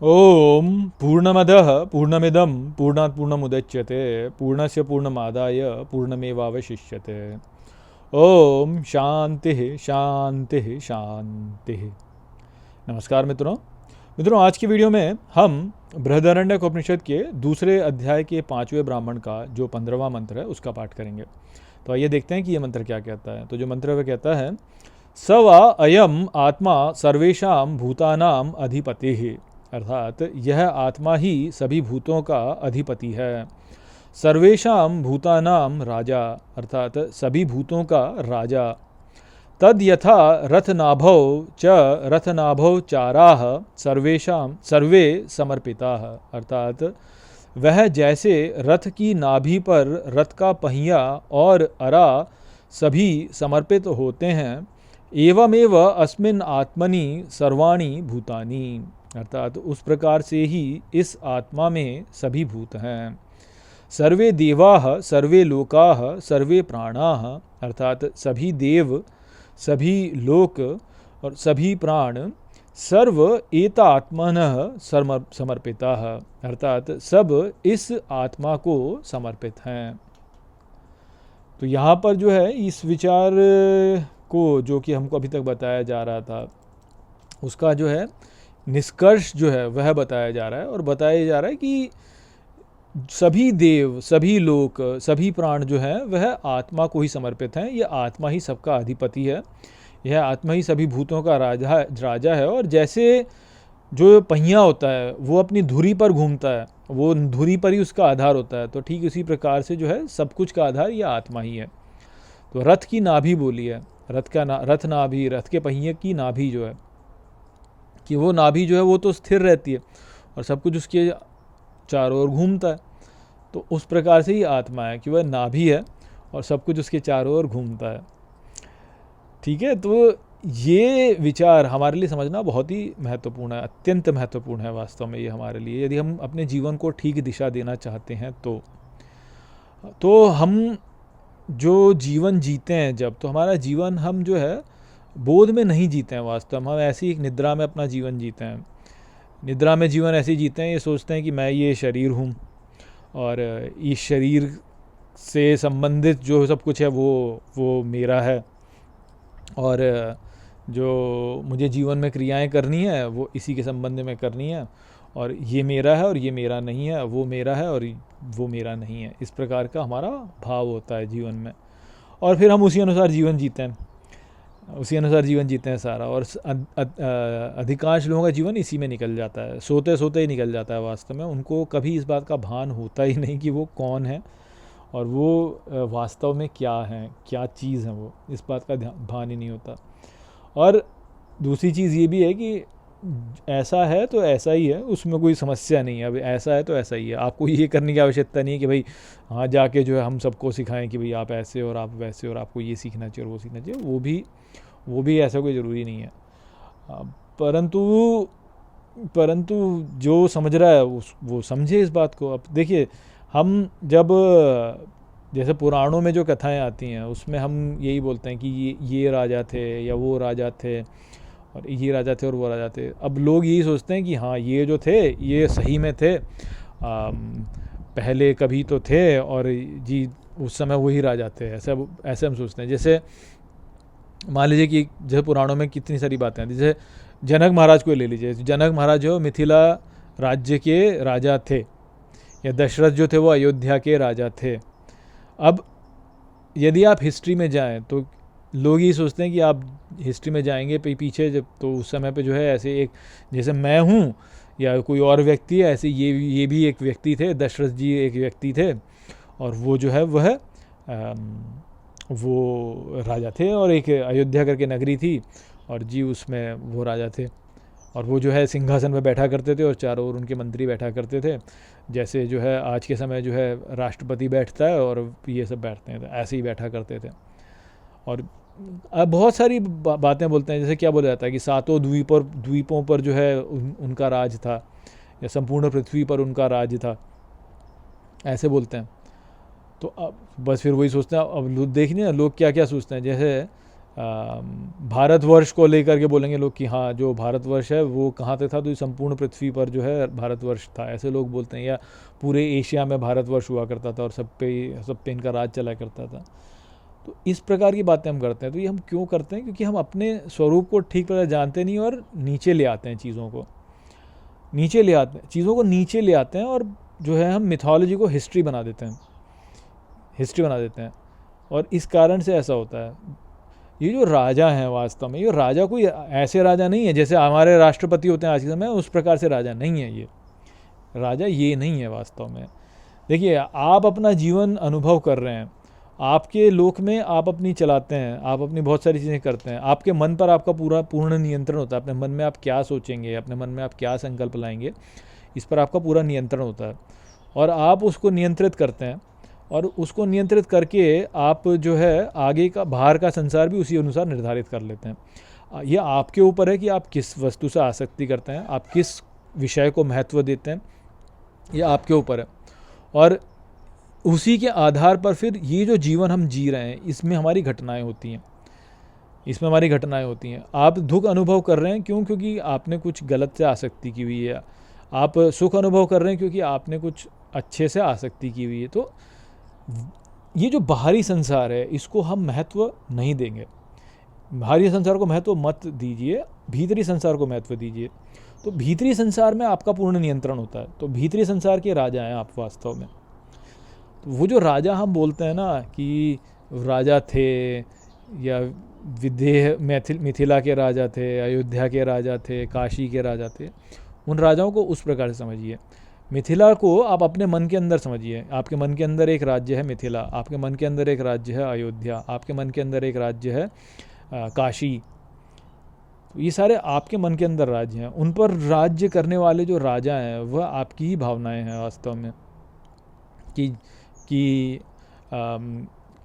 ओम पूर्णमदः पूर्णमिदं पूर्णात् पूर्णमुदच्यते पूर्णस्य पूर्णमादाय पूर्णमेवावशिष्यते। ओम शांति शांति शांति। नमस्कार मित्रों। आज की वीडियो में हम बृहदारण्यक उपनिषद के दूसरे अध्याय के 5वें ब्राह्मण का जो 15वां मंत्र है उसका पाठ करेंगे। तो आइए देखते हैं कि ये मंत्र क्या कहता है। तो जो मंत्र वह कहता है, स वा अयम आत्मा सर्वेषां भूतानां अधिपतिः, अर्थात यह आत्मा ही सभी भूतों का अधिपति है। सर्वेषां भूतानां राजा, अर्थात सभी भूतों का राजा। तद यथा रथनाभौ च रथनाभौ चाराः सर्वेषां सर्वे समर्पिताः, अर्थात वह जैसे रथ की नाभि पर रथ का पहिया और अरा सभी समर्पित होते हैं, एवमेव अस्मिन् आत्मनि सर्वाणि भूतानि, अर्थात उस प्रकार से ही इस आत्मा में सभी भूत हैं। सर्वे देवाः सर्वे लोकाः सर्वे प्राणाः, अर्थात सभी देव सभी लोक और सभी प्राण सर्व एतात्मनः समर्पिताः, अर्थात सब इस आत्मा को समर्पित हैं। तो यहाँ पर जो है इस विचार को, जो कि हमको अभी तक बताया जा रहा था, उसका जो है निष्कर्ष जो है वह बताया जा रहा है। और बताया जा रहा है कि सभी देव सभी लोक सभी प्राण जो है वह आत्मा को ही समर्पित हैं। यह आत्मा ही सबका अधिपति है, यह आत्मा ही सभी भूतों का राजा है। और जैसे जो पहिया होता है वो अपनी धुरी पर घूमता है, वो धुरी पर ही उसका आधार होता है, तो ठीक उसी प्रकार से जो है सब कुछ का आधार यह आत्मा ही है। तो रथ की नाभि बोली है, रथ नाभि, रथ के पहिए की नाभि जो है, कि वो नाभि जो है वो तो स्थिर रहती है और सब कुछ उसके चारों ओर घूमता है। तो उस प्रकार से ही आत्मा है कि वह नाभि है और सब कुछ उसके चारों ओर घूमता है। ठीक है, तो ये विचार हमारे लिए समझना बहुत ही महत्वपूर्ण है, अत्यंत महत्वपूर्ण है वास्तव में ये हमारे लिए। यदि हम अपने जीवन को ठीक दिशा देना चाहते हैं तो हम जो जीवन जीते हैं जब, तो हमारा जीवन हम जो है बोध में नहीं जीते हैं वास्तव में, हम ऐसी एक निद्रा में अपना जीवन जीते हैं। निद्रा में जीवन ऐसे जीते हैं, ये सोचते हैं कि मैं ये शरीर हूँ और इस शरीर से संबंधित जो सब कुछ है वो मेरा है, और जो मुझे जीवन में क्रियाएं करनी है वो इसी के संबंध में करनी है, और ये मेरा है और ये मेरा नहीं है, वो मेरा है और वो मेरा नहीं है। इस प्रकार का हमारा भाव होता है जीवन में, और फिर हम उसी अनुसार जीवन जीते हैं सारा। और अधिकांश लोगों का जीवन इसी में निकल जाता है, सोते सोते ही निकल जाता है वास्तव में। उनको कभी इस बात का भान होता ही नहीं कि वो कौन है और वो वास्तव में क्या है, क्या चीज़ है, वो इस बात का भान ही नहीं होता। और दूसरी चीज़ ये भी है कि ऐसा है तो ऐसा ही है, उसमें कोई समस्या नहीं है। अब ऐसा है तो ऐसा ही है, आपको ये करने की आवश्यकता नहीं है कि भाई हाँ जाके जो है हम सबको सिखाएं कि भाई आप ऐसे और आप वैसे और आपको ये सीखना चाहिए और वो सीखना चाहिए। वो भी ऐसा कोई ज़रूरी नहीं है। परंतु जो समझ रहा है वो समझे इस बात को। अब देखिए, हम जब जैसे पुराणों में जो कथाएं आती हैं उसमें हम यही बोलते हैं कि ये राजा थे या वो राजा थे, और ये राजा थे और वो राजा थे। अब लोग यही सोचते हैं कि हाँ ये जो थे ये सही में थे, पहले कभी तो थे और जी उस समय वही राजा थे, ऐसे हम सोचते हैं। जैसे मान लीजिए कि जैसे पुराणों में कितनी सारी बातें हैं, जैसे जनक महाराज को ले लीजिए। जनक महाराज जो मिथिला राज्य के राजा थे, या दशरथ जो थे वो अयोध्या के राजा थे। अब यदि आप हिस्ट्री में जाएं तो लोग ये सोचते हैं कि आप हिस्ट्री में जाएंगे पीछे जब, तो उस समय पे जो है ऐसे एक, जैसे मैं हूँ या कोई और व्यक्ति है, ऐसे ये भी एक व्यक्ति थे, दशरथ जी एक व्यक्ति थे, और वो जो है वह वो राजा थे, और एक अयोध्या करके नगरी थी और जी उसमें वो राजा थे, और वो जो है सिंहासन में बैठा करते थे और चारों ओर उनके मंत्री बैठा करते थे। जैसे जो है आज के समय जो है राष्ट्रपति बैठता है और ये सब बैठते हैं, तो ऐसे ही बैठा करते थे। और अब बहुत सारी बातें बोलते हैं, जैसे क्या बोला जाता है कि सातों द्वीपों पर जो है उनका राज था, या संपूर्ण पृथ्वी पर उनका राज था, ऐसे बोलते हैं। तो अब बस फिर वही सोचते हैं। अब देखिए ना लोग क्या क्या सोचते हैं। जैसे भारतवर्ष को लेकर के बोलेंगे लोग कि हाँ जो भारतवर्ष है वो कहाँ तक था, तो संपूर्ण पृथ्वी पर जो है भारतवर्ष था, ऐसे लोग बोलते हैं। या पूरे एशिया में भारतवर्ष हुआ करता था और सब पे इनका राज चला करता था। तो इस प्रकार की बातें हम करते हैं। तो ये हम क्यों करते हैं? क्योंकि हम अपने स्वरूप को ठीक तरह जानते नहीं और नीचे ले आते हैं चीज़ों को, नीचे ले आते हैं चीज़ों को नीचे ले आते हैं, और जो है हम मिथोलॉजी को हिस्ट्री बना देते हैं, हिस्ट्री बना देते हैं। और इस कारण से ऐसा होता है। ये जो राजा हैं वास्तव में, ये राजा कोई ऐसे राजा नहीं है जैसे हमारे राष्ट्रपति होते हैं आज के समय, उस प्रकार से राजा नहीं है। ये राजा ये नहीं है वास्तव में। देखिए, आप अपना जीवन अनुभव कर रहे हैं, आपके लोक में आप अपनी चलाते हैं, आप अपनी बहुत सारी चीज़ें करते हैं, आपके मन पर आपका पूर्ण नियंत्रण होता है। अपने मन में आप क्या सोचेंगे, अपने मन में आप क्या संकल्प लाएंगे, इस पर आपका पूरा नियंत्रण होता है, और आप उसको नियंत्रित करते हैं। और उसको नियंत्रित करके आप जो है आगे का बाहर का संसार भी उसी अनुसार निर्धारित कर लेते हैं। ये आपके ऊपर है कि आप किस वस्तु से आसक्ति करते हैं, आप किस विषय को महत्व देते हैं, ये आपके ऊपर है। और उसी के आधार पर फिर ये जो जीवन हम जी रहे हैं, इसमें हमारी घटनाएं होती हैं, इसमें हमारी घटनाएं होती हैं। आप दुख अनुभव कर रहे हैं क्यों? क्योंकि आपने कुछ गलत से आसक्ति की हुई है। आप सुख अनुभव कर रहे हैं क्योंकि आपने कुछ अच्छे से आसक्ति की हुई है। तो ये जो बाहरी संसार है, इसको हम महत्व नहीं देंगे। बाहरी संसार को महत्व मत दीजिए, भीतरी संसार को महत्व दीजिए। तो भीतरी संसार में आपका पूर्ण नियंत्रण होता है। तो भीतरी संसार के राजा हैं आप वास्तव में। तो वो जो राजा हम बोलते हैं ना कि राजा थे, या विदेह मिथिला के राजा थे, अयोध्या के राजा थे, काशी के राजा थे, उन राजाओं को उस प्रकार से समझिए। मिथिला को आप अपने मन के अंदर समझिए। आपके मन के अंदर एक राज्य है मिथिला, आपके मन के अंदर एक राज्य है अयोध्या, आपके मन के अंदर एक राज्य है काशी। तो ये सारे आपके मन के अंदर राज्य हैं। उन पर राज्य करने वाले जो राजा हैं वह आपकी ही भावनाएं हैं वास्तव में। कि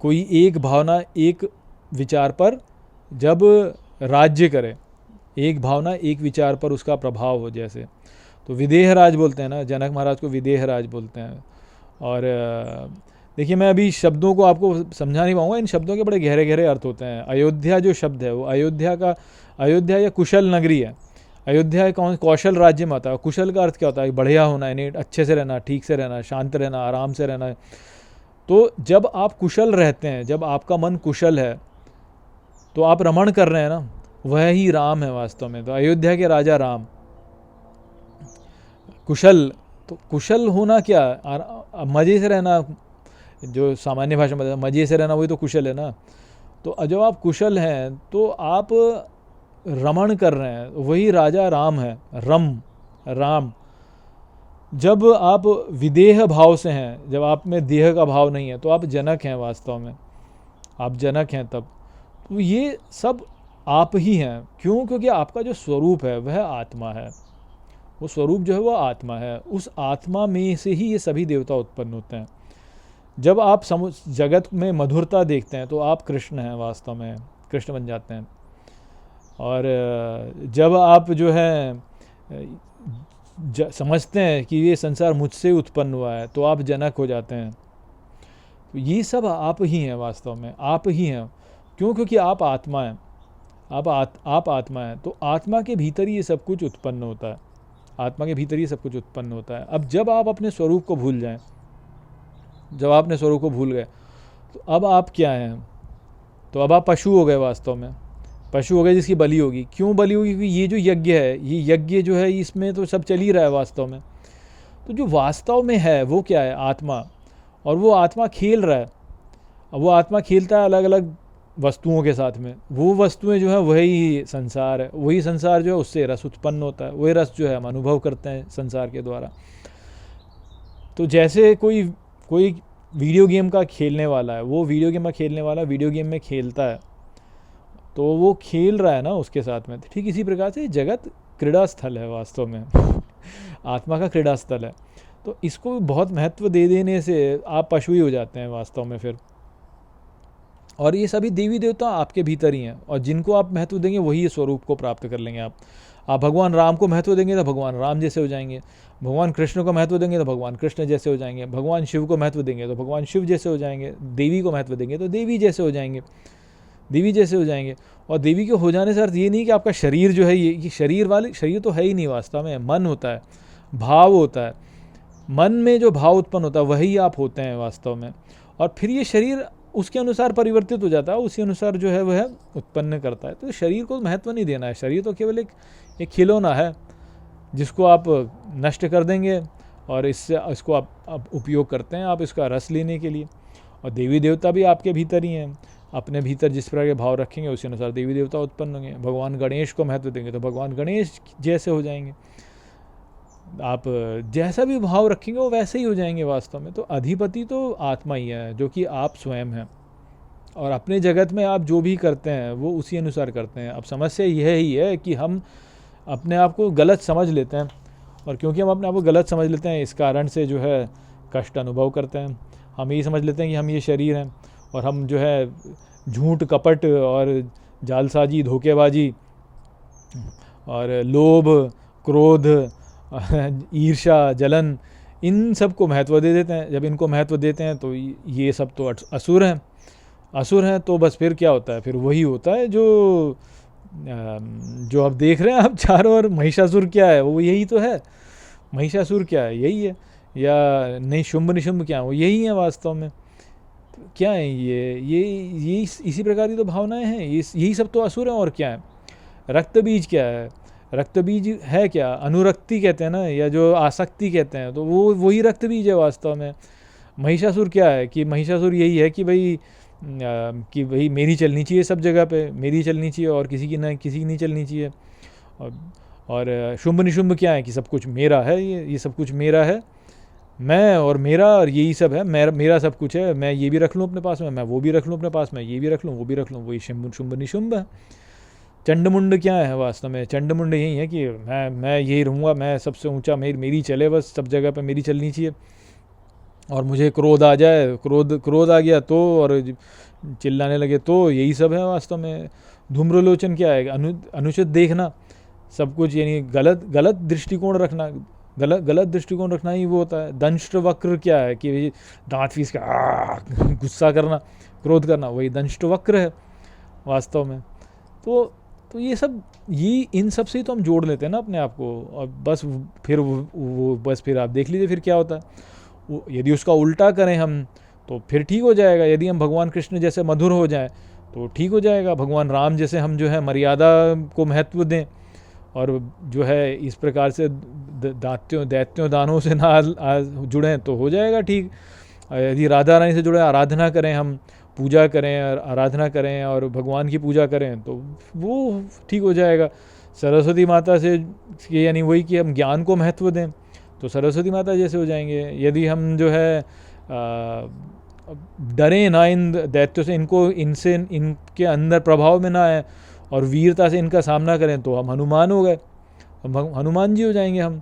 कोई एक भावना एक विचार पर जब राज्य करे, एक भावना एक विचार पर उसका प्रभाव हो, जैसे तो विदेह राज बोलते हैं ना, जनक महाराज को विदेह राज बोलते हैं। और देखिए, मैं अभी शब्दों को आपको समझा नहीं पाऊंगा, इन शब्दों के बड़े गहरे गहरे अर्थ होते हैं। अयोध्या जो शब्द है वो अयोध्या या कुशल नगरी है। अयोध्या कौशल राज्य में आता है। कुशल का अर्थ क्या होता है? बढ़िया होना, यानी अच्छे से रहना, ठीक से रहना, शांत रहना, आराम से रहना। तो जब आप कुशल रहते हैं, जब आपका मन कुशल है, तो आप रमण कर रहे हैं ना, वह ही राम है वास्तव में। तो अयोध्या के राजा राम कुशल। तो कुशल होना क्या? मज़े से रहना, जो सामान्य भाषा में मज़े से रहना, वही तो कुशल है ना। तो जब आप कुशल हैं तो आप रमण कर रहे हैं, वही राजा राम है, राम। जब आप विदेह भाव से हैं, जब आप में देह का भाव नहीं है, तो आप जनक हैं वास्तव में, आप जनक हैं तब। तो ये सब आप ही हैं। क्यों? क्योंकि आपका जो स्वरूप है वह आत्मा है। वो स्वरूप जो है वो आत्मा है। उस आत्मा में से ही ये सभी देवता उत्पन्न होते हैं। जब आप जगत में मधुरता देखते हैं तो आप कृष्ण हैं वास्तव में, कृष्ण बन जाते हैं। और जब आप जो है समझते हैं कि ये संसार मुझसे उत्पन्न हुआ है, तो आप जनक हो जाते हैं। तो ये सब आप ही हैं वास्तव में, आप ही हैं। क्यों? क्योंकि आप आत्मा हैं, आप आत्मा हैं। तो आत्मा के भीतर ही ये सब कुछ उत्पन्न होता है, आत्मा के भीतर ही सब कुछ उत्पन्न होता है। अब जब आप अपने स्वरूप को भूल जाएं, जब आप अपने स्वरूप को भूल गए, तो अब आप क्या हैं? तो अब आप पशु हो गए वास्तव में, पशु हो गए जिसकी बलि होगी। क्यों बलि होगी? क्योंकि ये जो यज्ञ है, ये यज्ञ जो है, इसमें तो सब चल ही रहा है वास्तव में। तो जो वास्तव में है वो क्या है? आत्मा। और वो आत्मा खेल रहा है। अब वो आत्मा खेलता है अलग अलग वस्तुओं के साथ में। वो वस्तुएं जो है वही संसार है। वही संसार जो है उससे रस उत्पन्न होता है। वही रस जो है हम अनुभव करते हैं संसार के द्वारा। तो जैसे कोई वीडियो गेम का खेलने वाला है, वो वीडियो गेम का खेलने वाला वीडियो गेम में खेलता है, तो वो खेल रहा है ना उसके साथ में। ठीक इसी प्रकार से जगत क्रीड़ा स्थल है वास्तव में आत्मा का क्रीड़ा स्थल है। तो इसको बहुत महत्व दे देने से आप पशु ही हो जाते हैं वास्तव में फिर। और ये सभी देवी देवता आपके भीतर ही हैं, और जिनको आप महत्व देंगे वही स्वरूप को प्राप्त कर लेंगे। आप भगवान राम को महत्व देंगे तो भगवान राम जैसे हो जाएंगे। भगवान कृष्ण को महत्व देंगे तो भगवान कृष्ण जैसे हो जाएंगे। भगवान शिव को महत्व देंगे तो भगवान शिव जैसे हो जाएंगे। देवी को महत्व देंगे तो देवी जैसे हो जाएंगे। देवी जैसे हो जाएंगे। और देवी के हो जाने से अर्थ ये नहीं कि आपका शरीर जो है ये शरीर तो है ही नहीं वास्तव में, मन होता है, भाव होता है। मन में जो भाव उत्पन्न होता है वही आप होते हैं वास्तव में। और फिर ये शरीर उसके अनुसार परिवर्तित हो जाता है, उसी अनुसार जो है वह उत्पन्न करता है। तो शरीर को महत्व नहीं देना है, शरीर तो केवल एक खिलौना है जिसको आप नष्ट कर देंगे और इसको आप उपयोग करते हैं आप इसका रस लेने के लिए। और देवी देवता भी आपके भीतर ही हैं, अपने भीतर जिस प्रकार के भाव रखेंगे उसी अनुसार देवी देवता उत्पन्न होंगे। भगवान गणेश को महत्व देंगे तो भगवान गणेश जैसे हो जाएंगे, आप जैसा भी भाव रखेंगे वो वैसे ही हो जाएंगे वास्तव में। तो अधिपति तो आत्मा ही है जो कि आप स्वयं हैं, और अपने जगत में आप जो भी करते हैं वो उसी अनुसार करते हैं। अब समस्या यह ही है कि हम अपने आप को गलत समझ लेते हैं, और क्योंकि हम अपने आप को गलत समझ लेते हैं इस कारण से जो है कष्ट अनुभव करते हैं। हम यही समझ लेते हैं कि हम ये शरीर हैं, और हम जो है झूठ कपट और जालसाजी धोखेबाजी और लोभ क्रोध ईर्ष्या जलन इन सब को महत्व दे देते हैं। जब इनको महत्व देते हैं तो ये सब तो असुर हैं। असुर हैं तो बस फिर क्या होता है, फिर वही होता है जो आप देख रहे हैं आप चारों ओर। महिषासुर क्या है, वो यही तो है। महिषासुर क्या है, यही है। या नहीं, शुंभ निशुंभ क्या है, वो यही है वास्तव में। तो क्या है ये इसी प्रकार की तो भावनाएं हैं, यही सब तो असुर हैं। और क्या है, रक्त बीज क्या है, रक्त बीज है क्या, अनुरक्ति कहते हैं ना, या जो आसक्ति कहते हैं, तो वो वही रक्त बीज है वास्तव में। महिषासुर क्या है कि महिषासुर यही है कि भाई मेरी चलनी चाहिए सब जगह पे, मेरी चलनी चाहिए और किसी की नहीं चलनी चाहिए। और शुंभ निशुंभ क्या है कि सब कुछ मेरा है, ये सब कुछ मेरा है, मैं और मेरा, और यही सब है, मेरा सब कुछ है। मैं ये भी रख लूँ अपने पास में, मैं वो भी रख लूँ अपने पास में, ये भी रख लूँ वो भी रख लूँ, वही शुंभ निशुंभ है। चंडमुंड क्या है वास्तव में, चंडमुंड यही है कि मैं यही रहूँगा, मैं सबसे ऊंचा, मेरी चले, बस सब जगह पे मेरी चलनी चाहिए। और मुझे क्रोध आ जाए, क्रोध आ गया तो, और चिल्लाने लगे तो, यही सब है वास्तव में। धूम्रलोचन क्या है, अनुचित देखना सब कुछ, यानी गलत दृष्टिकोण रखना, गलत दृष्टिकोण रखना ही वो होता है। दंष्ट वक्र क्या है कि दांत फीस का गुस्सा करना, क्रोध करना, वही दंष्ट वक्र है वास्तव में। तो ये सब, इन सब से ही तो हम जोड़ लेते हैं ना अपने आप को। और बस फिर बस फिर आप देख लीजिए फिर क्या होता है। यदि उसका उल्टा करें हम तो फिर ठीक हो जाएगा। यदि हम भगवान कृष्ण जैसे मधुर हो जाएं तो ठीक हो जाएगा। भगवान राम जैसे हम जो है मर्यादा को महत्व दें, और जो है इस प्रकार से दैत्यों दानों से ना जुड़ें तो हो जाएगा ठीक। यदि राधा रानी से जुड़े, आराधना करें, हम पूजा करें और आराधना करें और भगवान की पूजा करें तो वो ठीक हो जाएगा। सरस्वती माता से, यानी वही कि हम ज्ञान को महत्व दें तो सरस्वती माता जैसे हो जाएंगे। यदि हम जो है डरें ना इन दैत्यों से, इनके अंदर प्रभाव में ना आए और वीरता से इनका सामना करें तो हम हनुमान हो गए, हम हनुमान जी हो जाएंगे हम।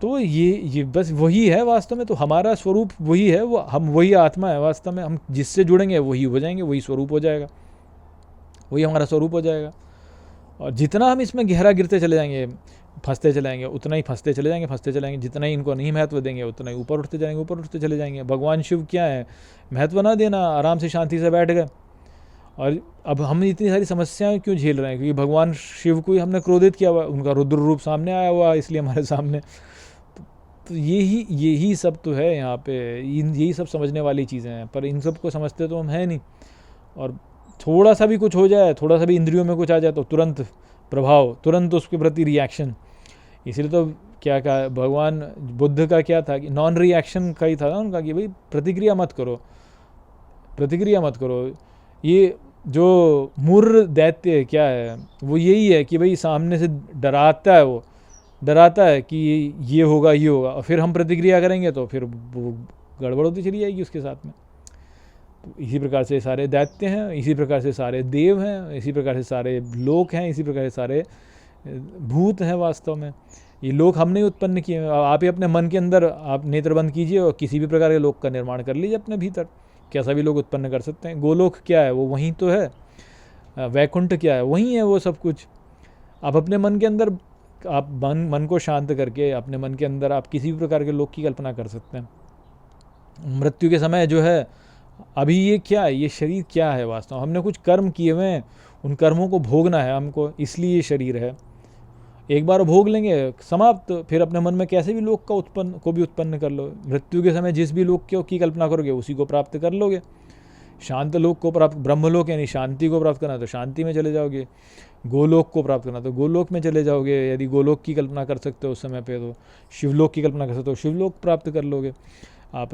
तो ये बस वही है वास्तव में। तो हमारा स्वरूप वही है, हम वही आत्मा है वास्तव में। हम जिससे जुड़ेंगे वही हो जाएंगे, वही स्वरूप हो जाएगा, वही हमारा स्वरूप हो जाएगा। और जितना हम इसमें गहरा गिरते चले जाएंगे, फंसते चले जाएंगे, उतना ही फंसते चले जाएंगे। जितना ही इनको नहीं महत्व देंगे उतना ही ऊपर उठते चले जाएंगे। भगवान शिव क्या है, महत्व ना देना, आराम से शांति से बैठ गए। और अब हम इतनी सारी समस्याएं क्यों झेल रहे हैं, क्योंकि भगवान शिव को ही हमने क्रोधित किया हुआ, उनका रुद्र रूप सामने आया हुआ इसलिए हमारे सामने। तो यही सब तो है यहाँ पे, यही सब समझने वाली चीज़ें हैं। पर इन सब को समझते तो हम हैं नहीं। और थोड़ा सा भी कुछ हो जाए, थोड़ा सा भी इंद्रियों में कुछ आ जाए तो तुरंत प्रभाव, तुरंत उसके प्रति रिएक्शन। इसलिए तो क्या कहा भगवान बुद्ध का, क्या था कि नॉन रिएक्शन का ही था ना उनका, कि भाई प्रतिक्रिया मत करो। ये जो मुर्र दैत्य क्या है, वो यही है कि भाई सामने से डराता है कि ये होगा, और फिर हम प्रतिक्रिया करेंगे तो फिर वो गड़बड़ होती चली जाएगी उसके साथ में। तो इसी प्रकार से सारे दैत्य हैं, इसी प्रकार से सारे देव हैं, इसी प्रकार से सारे लोक हैं, इसी प्रकार से सारे भूत हैं वास्तव में। ये लोक हमने उत्पन्न किए हैं। आप ही अपने मन के अंदर आप नेत्र बंद कीजिए और किसी भी प्रकार के लोक का निर्माण कर लीजिए अपने भीतर, कैसा भी लोग उत्पन्न कर सकते हैं। गोलोक क्या है, वो वहीं तो है। वैकुंठ क्या है, वहीं है वो सब कुछ। आप अपने मन के अंदर, आप मन को शांत करके अपने मन के अंदर आप किसी भी प्रकार के लोक की कल्पना कर सकते हैं। मृत्यु के समय जो है अभी ये क्या है, ये शरीर क्या है वास्तव में, हमने कुछ कर्म किए हुए हैं, उन कर्मों को भोगना है हमको, इसलिए ये शरीर है। एक बार भोग लेंगे समाप्त, फिर अपने मन में कैसे भी लोक को भी उत्पन्न कर लो, मृत्यु के समय जिस भी लोक की कल्पना करोगे उसी को प्राप्त कर लोगे। शांत लोक को प्राप्त, ब्रह्मलोक यानी शांति को प्राप्त करना तो शांति में चले जाओगे, गोलोक को प्राप्त करना तो गोलोक में चले जाओगे, यदि गोलोक की कल्पना कर सकते हो उस समय पे तो शिवलोक की कल्पना कर सकते हो, शिवलोक प्राप्त कर लोगे। आप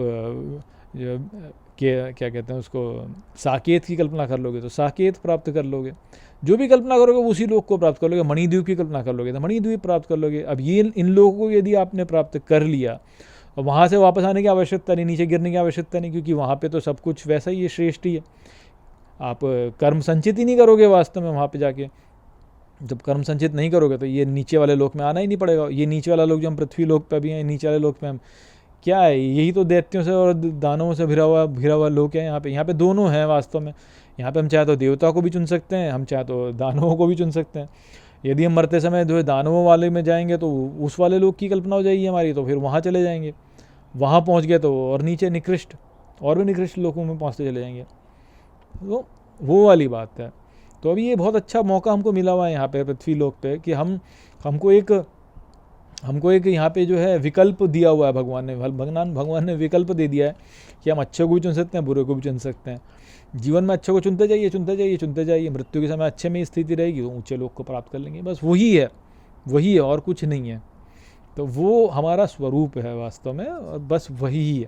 क्या कहते हैं उसको, साकेत की कल्पना कर लोगे तो साकेत प्राप्त कर लोगे। जो भी कल्पना करोगे उसी लोक को प्राप्त कर लोगे। मणिद्वीप की कल्पना कर लोगे तो मणिद्वीप प्राप्त कर लोगे। अब ये इन लोगों को यदि आपने प्राप्त कर लिया और वहाँ से वापस आने की आवश्यकता नहीं, नीचे गिरने की आवश्यकता नहीं, क्योंकि वहाँ पे तो सब कुछ वैसा ही है, श्रेष्ठ ही है। आप कर्म संचित ही नहीं करोगे वास्तव में वहाँ पे जाके। जब कर्म संचित नहीं करोगे तो ये नीचे वाले लोक में आना ही नहीं पड़ेगा। ये नीचे वाला लोक जो हम पृथ्वी लोक पे भी हैं, नीचे वाले लोक पे हम क्या है, यही तो दैत्यों से और दानवों से घिरा हुआ लोक है। यहाँ पे दोनों हैं वास्तव में। यहाँ पे हम चाहे तो देवता को भी चुन सकते हैं, हम चाहे तो दानवों को भी चुन सकते हैं। यदि हम मरते समय जो है दानवों वाले में जाएंगे तो उस वाले लोक की कल्पना हो जाएगी हमारी, तो फिर वहाँ चले जाएंगे। वहाँ पहुँच गए तो और नीचे निकृष्ट, और भी निकृष्ट लोकों में पहुँचते चले जाएंगे। तो वो वाली बात है। तो अभी ये बहुत अच्छा मौका हमको मिला हुआ है यहाँ पे पृथ्वी लोक पे कि हमको एक यहाँ पे जो है विकल्प दिया हुआ है भगवान ने विकल्प दे दिया है कि हम अच्छे को भी चुन सकते हैं, बुरे को भी चुन सकते हैं। जीवन में अच्छे को चुनते जाइए। मृत्यु के समय अच्छे में स्थिति रहेगी तो ऊँचे लोक को प्राप्त कर लेंगे। बस वही है और कुछ नहीं है। तो वो हमारा स्वरूप है वास्तव में, और बस वही है।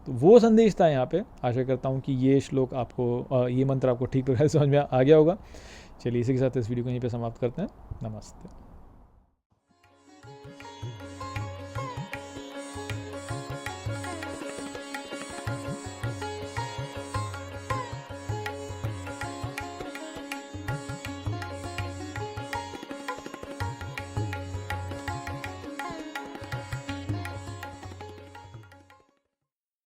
तो वो संदेश था यहाँ पे। आशा करता हूँ कि ये श्लोक आपको, ये मंत्र आपको ठीक प्रकार से समझ में आ गया होगा। चलिए इसी के साथ इस वीडियो को यहीं पे समाप्त करते हैं। नमस्ते।